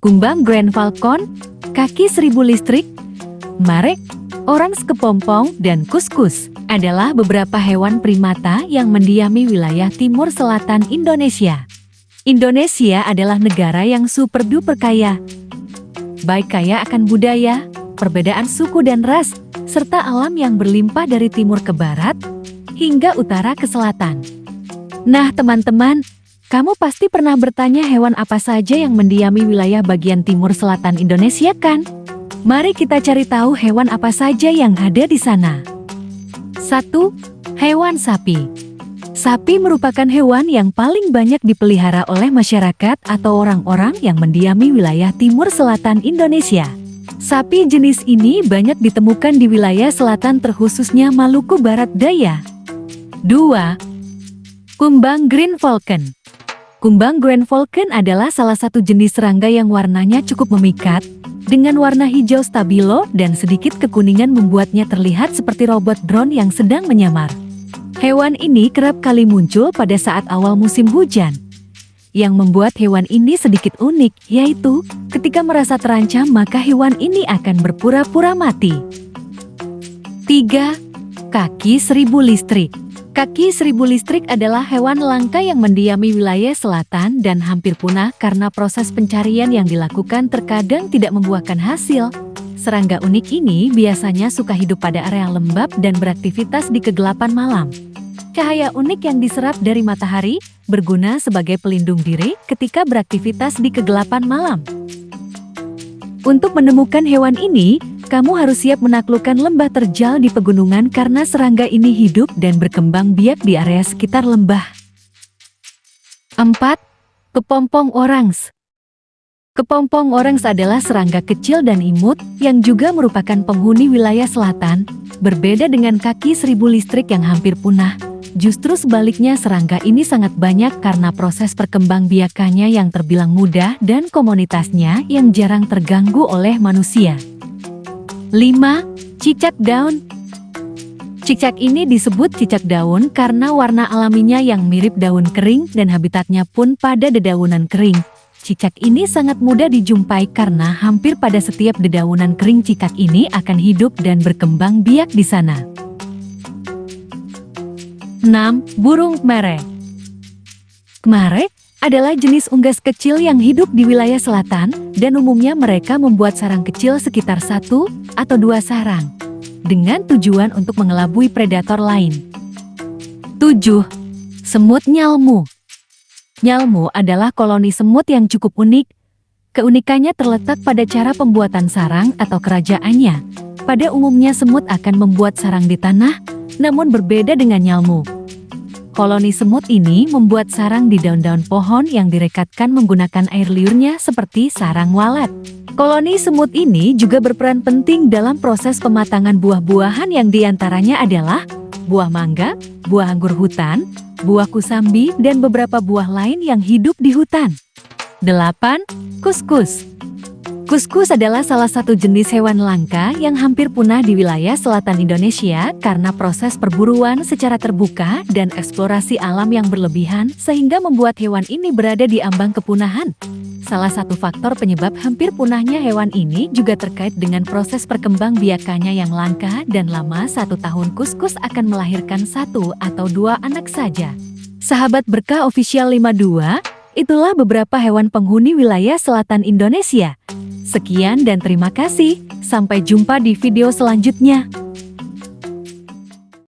Kumbang Grand Falcon, kaki seribu listrik, marek, orangs kepompong, dan kuskus adalah beberapa hewan primata yang mendiami wilayah timur selatan Indonesia. Indonesia adalah negara yang super duper kaya. Baik kaya akan budaya, perbedaan suku dan ras, serta alam yang berlimpah dari timur ke barat, hingga utara ke selatan. Nah teman-teman, kamu pasti pernah bertanya hewan apa saja yang mendiami wilayah bagian timur selatan Indonesia kan? Mari kita cari tahu hewan apa saja yang ada di sana. 1. Hewan sapi. Sapi merupakan hewan yang paling banyak dipelihara oleh masyarakat atau orang-orang yang mendiami wilayah timur selatan Indonesia. Sapi jenis ini banyak ditemukan di wilayah selatan terkhususnya Maluku Barat Daya. 2. Kumbang Green Falcon. Kumbang Grand Falcon adalah salah satu jenis serangga yang warnanya cukup memikat, dengan warna hijau stabilo dan sedikit kekuningan membuatnya terlihat seperti robot drone yang sedang menyamar. Hewan ini kerap kali muncul pada saat awal musim hujan. Yang membuat hewan ini sedikit unik, yaitu ketika merasa terancam maka hewan ini akan berpura-pura mati. 3. Kaki seribu listrik. Kaki seribu listrik adalah hewan langka yang mendiami wilayah selatan dan hampir punah karena proses pencarian yang dilakukan terkadang tidak membuahkan hasil. Serangga unik ini biasanya suka hidup pada area lembab dan beraktivitas di kegelapan malam. Cahaya unik yang diserap dari matahari berguna sebagai pelindung diri ketika beraktivitas di kegelapan malam. Untuk menemukan hewan ini, kamu harus siap menaklukkan lembah terjal di pegunungan karena serangga ini hidup dan berkembang biak di area sekitar lembah. 4. Kepompong orangs. Kepompong orangs adalah serangga kecil dan imut yang juga merupakan penghuni wilayah selatan. Berbeda dengan kaki seribu listrik yang hampir punah, justru sebaliknya serangga ini sangat banyak karena proses perkembangbiakannya yang terbilang mudah dan komunitasnya yang jarang terganggu oleh manusia. 5. Cicak daun. Cicak ini disebut cicak daun karena warna alaminya yang mirip daun kering dan habitatnya pun pada dedaunan kering. Cicak ini sangat mudah dijumpai karena hampir pada setiap dedaunan kering cicak ini akan hidup dan berkembang biak di sana. 6. Burung kemarek. Kemarek adalah jenis unggas kecil yang hidup di wilayah selatan dan umumnya mereka membuat sarang kecil sekitar 1 atau 2 sarang dengan tujuan untuk mengelabui predator lain. 7. Semut nyalmu. Nyalmu adalah koloni semut yang cukup unik. Keunikannya terletak pada cara pembuatan sarang atau kerajaannya. Pada umumnya semut akan membuat sarang di tanah, namun berbeda dengan nyalmu. Koloni semut ini membuat sarang di daun-daun pohon yang direkatkan menggunakan air liurnya seperti sarang walet. Koloni semut ini juga berperan penting dalam proses pematangan buah-buahan yang diantaranya adalah buah mangga, buah anggur hutan, buah kusambi, dan beberapa buah lain yang hidup di hutan. 8. Kuskus. Kuskus adalah salah satu jenis hewan langka yang hampir punah di wilayah selatan Indonesia karena proses perburuan secara terbuka dan eksplorasi alam yang berlebihan sehingga membuat hewan ini berada di ambang kepunahan. Salah satu faktor penyebab hampir punahnya hewan ini juga terkait dengan proses perkembangbiakannya yang langka dan lama. 1 tahun kuskus akan melahirkan 1 atau 2 anak saja. Sahabat Berkah Official 52, itulah beberapa hewan penghuni wilayah selatan Indonesia. Sekian dan terima kasih, sampai jumpa di video selanjutnya.